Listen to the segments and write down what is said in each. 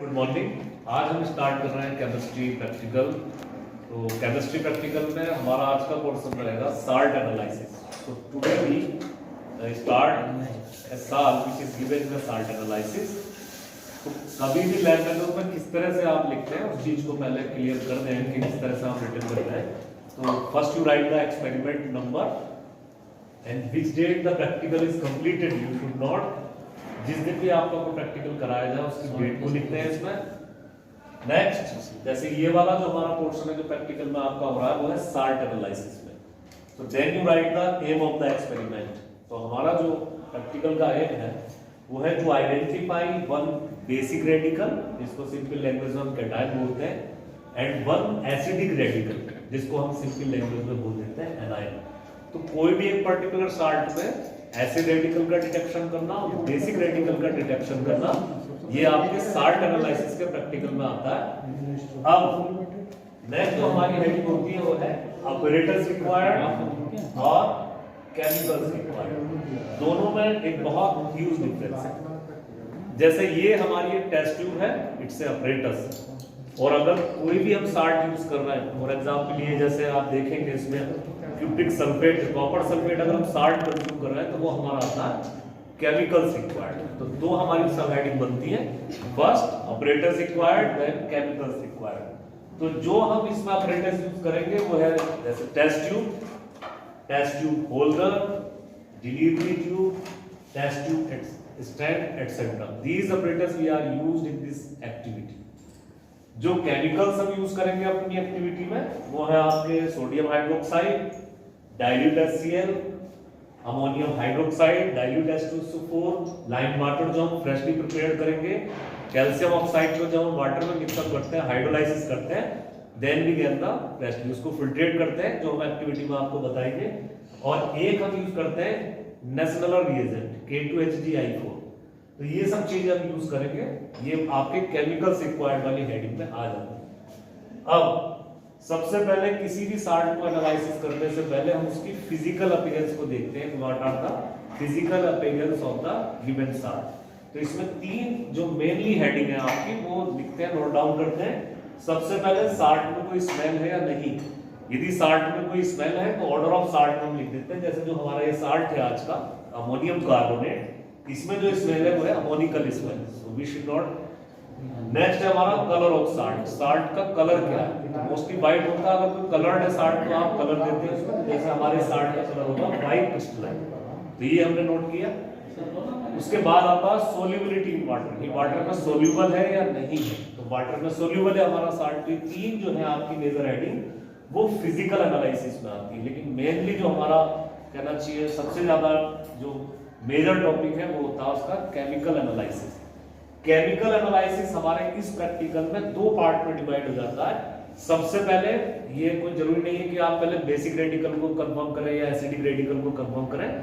Good morning. आज हम start कर रहे हैं केमिस्ट्री प्रैक्टिकल। तो केमिस्ट्री प्रैक्टिकल में हमारा आज का पोर्शन रहेगा साल्ट एनालिसिस। तो today we start a salt which is given in the salt analysis. तो कभी भी लैब में किस तरह से आप लिखते हैं उस चीज को पहले क्लियर कर दें कि किस तरह से आप रिटर्न करते हैं। तो first you write the experiment number and which date the practical is completed. You should not, जिस दिन भी आपका कोई प्रैक्टिकल कराया जाए उसकी डेट को लिखते हैं इसमें। नेक्स्ट, जैसे ये वाला जो हमारा पोर्शन है जो प्रैक्टिकल में आपका हो रहा है वो है साल्ट एनालिसिस में। तो then you write the aim of the experiment. तो हमारा जो प्रैक्टिकल का एम है वो है to identify one basic radical, जिसको सिंपल लैंग्वेज में हम कैटायन बोलते हैं, एंड वन एसिडिक रेडिकल, जिसको हम सिंपल लैंग्वेज में बोल देते हैं एनायन। तो कोई भी एक पर्टिकुलर साल्ट में एसिड रेडिकल का डिटेक्शन करना, बेसिक रेडिकल का डिटेक्शन करना, ये आपके साल्ट एनालिसिस के प्रैक्टिकल में आता है। अब नेक्स्ट जो हमारी हेडिंग होती है वो है ऑपरेटर्स रिक्वायर्ड और केमिकल्स रिक्वायर्ड। दोनों में एक बहुत ह्यूज डिफरेंस है। जैसे ये हमारी एक टेस्ट ट्यूब है, इट्स ए ऑपरेटर्स, और अगर कोई भी हम साल्ट यूज कर रहे हैं, फॉर एग्जांपल ये जैसे आप देखेंगे इसमें क्यूबिक सल्फेट, कॉपर सल्फेट, अगर हम साल्ट कंज्यूम कर रहे हैं तो वो हमारा आता है केमिकल्स रिक्वायर्ड। तो दो हमारी सब हेडिंग बनती है, first operators required, then chemicals required. तो जो हम इसमें ऑपरेटर्स यूज करेंगे वो है जैसे test tube holder, delivery tube, test tube stand etcetera. These operators we are used in this activity. जो केमिकल्स हम यूज करेंगे अपनी एक्टिविटी में वो है आपके sodium hydroxide, dilute HCl, ammonium hydroxide, dilute H2SO4, lime water जो हम फ्रेशली प्रिपेयर करेंगे, कैल्शियम ऑक्साइड को जो हम वाटर में मिक्सअप करते हैं, हाइड्रोलाइसिस करते हैं, then we get the freshly, उसको फिल्ट्रेट करते हैं जो हम एक्टिविटी में आपको बताएंगे। और एक हम यूज करते हैं नेशनल रिएजेंट K2HgI4। तो ये सब चीजें हम यूज करेंगे, ये आपके केमिकल्स रिक्वायर्ड वाली हेडिंग में आ जाते हैं। अब सबसे पहले किसी भी साल्ट को एनालिसिस करने से पहले हम उसकी फिजिकल अपीयरेंस को देखते हैं, what are the physical appearance of the given salt. तो इसमें तीन जो मेनली हेडिंग है आपकी वो लिखते हैं, नोट डाउन करते हैं। सबसे पहले साल्ट में कोई स्मेल है या नहीं। यदि साल्ट में कोई स्मेल है तो ऑर्डर ऑफ साल्ट हम लिख देते हैं। जैसे जो हमारा ये साल्ट है आज का अमोनियम कार्बोनेट, इसमें जो स्मेल है वो है ammoniacal smell, so we should not. Next है हमारा कलर ऑफ साल्ट। साल्ट का कलर क्या है? मोस्टली व्हाइट होता है। अगर कोई कलर्ड है साल्ट तो आप कलर देते हैं उसमें, जैसे हमारे साल्ट का कलर होगा व्हाइट क्रिस्टलाइन। तो ये हमने नोट किया। उसके बाद आता है सोल्यूबिलिटी इन वाटर, ये वाटर में सोल्यूबल है या नहीं है। तो वाटर में सोल्यूबल है हमारा साल्ट। तो तीन जो है आपकी मेजर हेडिंग वो फिजिकल एनालिसिस में आती है, लेकिन मेनली जो हमारा कहना चाहिए सबसे ज्यादा जो मेजर टॉपिक है वो होता है उसका केमिकल एनालिसिस। केमिकल एनालिसिस हमारे इस प्रैक्टिकल में दो पार्ट में डिवाइड हो जाता है। सबसे पहले ये कोई जरूरी नहीं है कि आप पहले बेसिक रेडिकल को कंफर्म करें या एसिडिक रेडिकल को कंफर्म करें।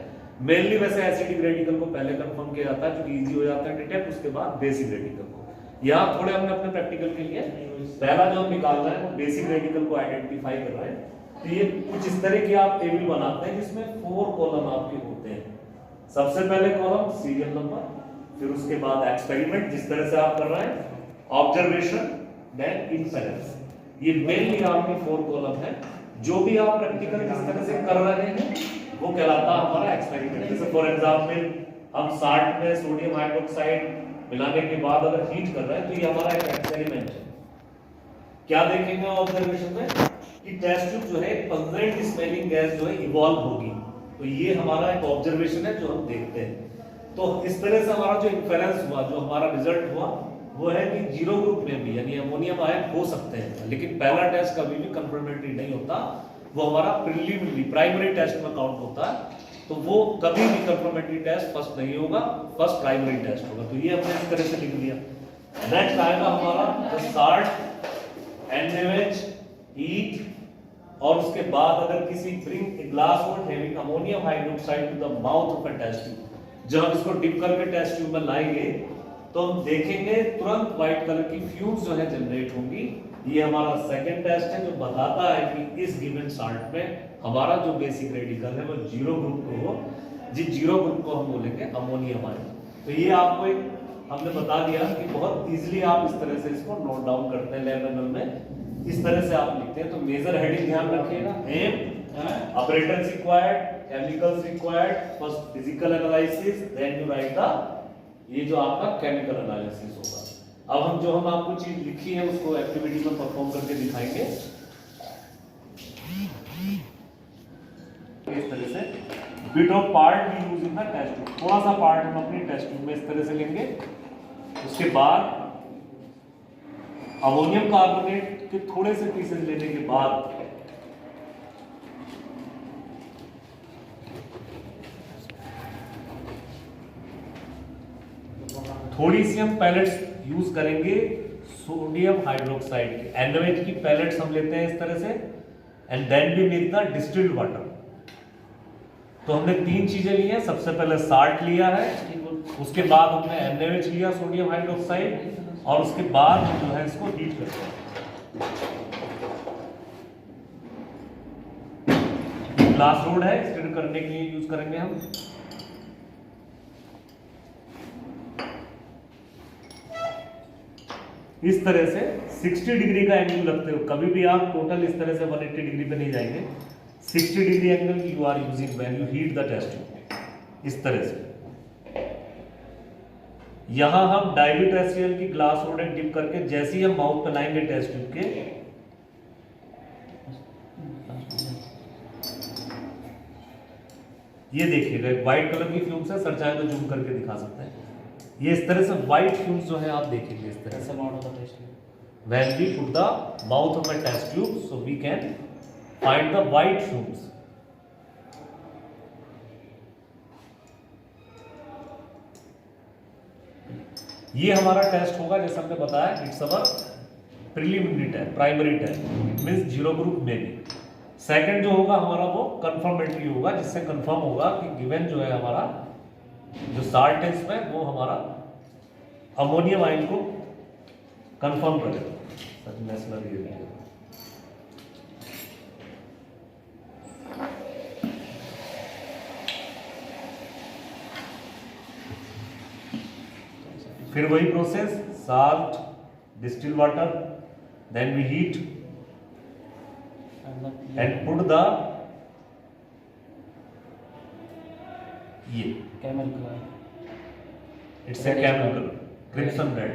मेनली वैसे एसिडिक रेडिकल को पहले कंफर्म किया जाता है क्योंकि इजी हो जाता है डिटेक्ट, उसके बाद बेसिक रेडिकल को। यहाँ थोड़े हमने अपने प्रैक्टिकल के लिए पहला जो हम निकाल रहे हैं बेसिक रेडिकल को आइडेंटिफाई कर रहे हैं। तो ये कुछ इस तरह की आप टेबल बनाते हैं जिसमें 4 कॉलम आपके होते हैं। सबसे पहले कॉलम सीरियल नंबर, फिर उसके बाद एक्सपेरिमेंट जिस तरह से आप कर रहे हैं, ऑब्जर्वेशन, देन इन्फेरेंस। ये मेनली आपके 4 कॉलम है। जो भी आप प्रैक्टिकल जिस तरह से कर रहे हैं वो कहलाता है हमारा एक्सपेरिमेंट। जैसे फॉर एग्जांपल हम साल्ट में सोडियम हाइड्रोक्साइड मिलाने के बाद अगर हीट कर रहे हैं तो ये हमारा एक एक्सपेरिमेंट है। क्या देखेंगे ऑब्जर्वेशन में कि टेस्ट ट्यूब जो है पंजेंट स्मेलिंग गैस जो है इवॉल्व होगी। तो ये हमारा एक ऑब्जर्वेशन है जो हम देखते हैं। तो इस तरह से हमारा जो इन्फेरेंस हुआ, जो हमारा रिजल्ट हुआ वो है कि जीरो ग्रुप में भी यानी अमोनियम आयन हो सकते हैं, लेकिन पहला टेस्ट कभी भी कंफर्मेटरी नहीं होता, वो हमारा प्रीलिमिनरी प्राइमरी टेस्ट में काउंट होता है। तो वो कभी भी कंफर्मेटरी टेस्ट फर्स्ट नहीं होगा, फर्स्ट प्राइमरी टेस्ट होगा। तो ये हमने इस तरह से लिख दिया। नेक्स्ट आएगा हमारा साल्ट, NaOH, हीट, और उसके बाद अगर किसी bring a glass of having ammonium hydroxide to the mouth of a test tube, जब हम इसको डिप करके टेस्ट ट्यूब में लाएंगे तो हम देखेंगे तुरंत व्हाइट कलर की फ्यूम्स जो है जनरेट होंगी। ये हमारा सेकंड टेस्ट है जो बताता है कि इस गिवन साल्ट में हमारा जो बेसिक रेडिकल है वो जीरो ग्रुप को हो, जिस जीरो ग्रुप को हम बोलेंगे अमोनियम आयन। तो ये आपको एक हमने बता दिया कि बहुत इजीली आप इस तरह से इसको नोट डाउन करते हैं 11 में, इस तरह से आप लिखते हैं। तो मेजर हेडिंग ध्यान रखिएगा, aim apparatus required, chemicals required, first physical analysis, then you write the, ये जो आपका केमिकल एनालिसिस होगा। अब हम आपको चीज लिखी है उसको एक्टिविटी में परफॉर्म करके दिखाएंगे इस तरह से। Bit of part we use in the test tube, थोड़ा सा पार्ट हम अपनी टेस्ट ट्यूब में इस तरह से लेंगे। उसके बाद अमोनियम कार्बोनेट के थोड़े से पीसेस लेने के बाद थोड़ी सी हम पैलेट्स यूज करेंगे सोडियम हाइड्रोक्साइड के, NaOH की पैलेट्स हम लेते हैं इस तरह से, and then we make the distilled water. तो हमने 3 चीजें ली हैं, सबसे पहले साल्ट लिया है, उसके बाद हमने NaOH लिया सोडियम हाइड्रोक्साइड, और उसके बाद हम जो है इसको हीट करते हैं। ग्लास रोड है, स्टिर करने के लिए यूज करेंगे हम। इस तरह से 60 डिग्री का एंगल रखते हो, कभी भी आप टोटल इस तरह से 180 डिग्री पे नहीं जाएंगे। 60 degree angle you are using when you heat the test tube, इस तरह से। यहां हम डाइल्यूट HCl की ग्लास रोड डिप करके जैसे ही हम माउथ पे लाएंगे टेस्ट ट्यूब के, ये देखिएगा व्हाइट कलर की फ्यूम्स है, सर चाहे तो जूम करके दिखा सकते हैं। ये इस तरह से व्हाइट फ्यूम्स जो है आप देखेंगे इस तरह से when we put the mouth of a test tube, so we can find the white fumes. ये हमारा टेस्ट होगा, जैसे हमने बताया, it's our preliminary test, primary test, it means zero group में भी। सेकंड जो होगा हमारा वो कंफर्मेटरी होगा, जिससे कंफर्म होगा कि गिवन जो है हमारा जो साल्ट है इसमें वो हमारा अमोनियम आयन को कंफर्म करेगा। फिर वही process, salt, distil water, then we heat and put the ये it's a camel colour, crimson red,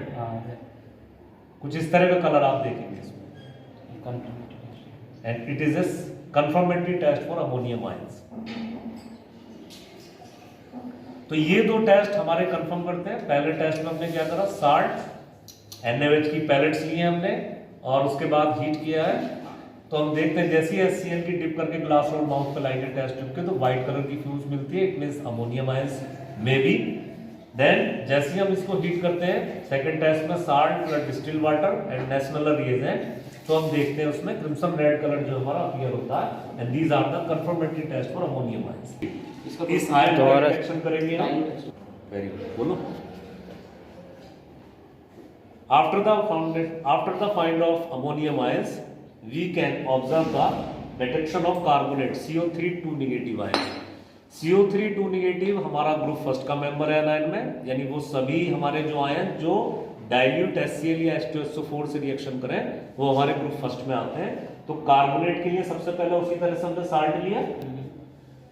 कुछ इस तरह का कलर आप देखेंगे इसमें, and it is a confirmatory test for ammonium ions. तो ये 2 टेस्ट हमारे कंफर्म करते हैं। पहले टेस्ट में हमने क्या करा, साल्ट NaOH की पैलेट्स लिए हमने और उसके बाद हीट किया है। तो हम देखते हैं जैसे ही HCl की डिप करके ग्लास रोड माउथ पे लाएंगे टेस्ट ट्यूब के, तो व्हाइट कलर की फ्यूज मिलती है, it means ammonium ions may be. देन जैसे ही हम इसको हीट करते हैं सेकंड टेस्ट में salt plus distil water and Nessler's reagent, तो हम देखते हैं उसमें क्रिम्सन रेड कलर जो हमारा अपीयर होता है, and these are the confirmatory test for ammonium ions. इस आयन का रिएक्शन करेंगे हम, वेरी गुड, बोलो। After the find of ammonium ions we can observe the detection of carbonate CO3 2 negative ion। CO3 2 negative हमारा group first का member है anion में, यानी वो सभी हमारे जो आयन जो डाइल्यूट HCl या H2SO4 से रिएक्शन करें वो हमारे ग्रुप फर्स्ट में आते हैं। तो कार्बोनेट के लिए सबसे पहले उसी तरह से हमने साल्ट लिया,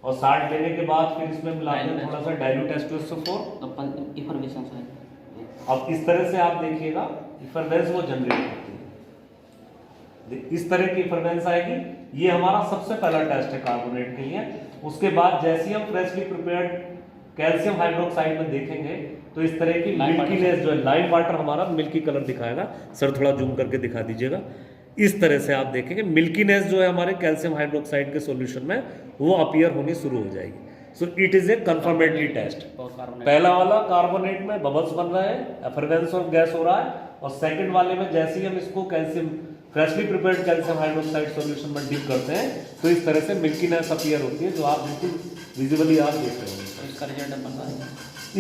और साल्ट लेने के बाद फिर इसमें मिलाते हैं थोड़ा सा डाइल्यूट H2SO4। अब इस तरह से आप देखिएगा इफरवेंस वो जनरेट होती है, इस तरह की इफरवेंस आएगी। ये हमारा सबसे पहला टेस्ट है कार्बोनेट के लिए। उसके बाद जैसे ही हम फ्रेशली प्रिपेयर्ड कैल्शियम हाइड्रोक्साइड में देखेंगे तो इस तरह की मिल्कीनेस जो है, लाइम वाटर हमारा मिल्की कलर दिखाएगा। सर थोड़ा जूम करके दिखा दीजिएगा, इस तरह से आप देखेंगे मिल्कीनेस जो है हमारे कैल्शियम हाइड्रोक्साइड के सॉल्यूशन में वो अपीयर होनी शुरू हो जाएगी। So it is a confirmatory test. पहला वाला कार्बोनेट में बबल्स बन रहे हैं, एफरवेंस ऑफ गैस हो रहा है, और सेकंड वाले में जैसे ही हम इसको calcium freshly prepared calcium hydroxide solution में डिप करते हैं तो इस तरह से मिल्कीनेस अपीयर होती है, जो आप बिल्कुल विजिबली आप देख रहे होंगे। इसका रिजल्ट बनता है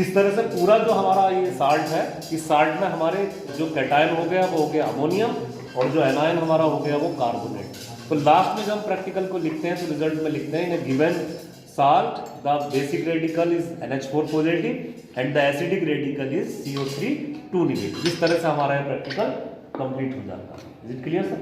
इस तरह से। पूरा जो हमारा ये साल्ट है, इस साल्ट में हमारे जो कैटायन हो गया वो हो गया अमोनियम, और जो एनायन हमारा हो गया वो कार्बोनेट। तो लास्ट में जब हम प्रैक्टिकल को लिखते हैं तो रिजल्ट में लिखते हैं in given salt, the basic radical is NH4 positive and the acidic radical is CO3 2 negative। इस तरह से हमारा ये प्रैक्टिकल कंप्लीट हो जाता है। Is it clear sir?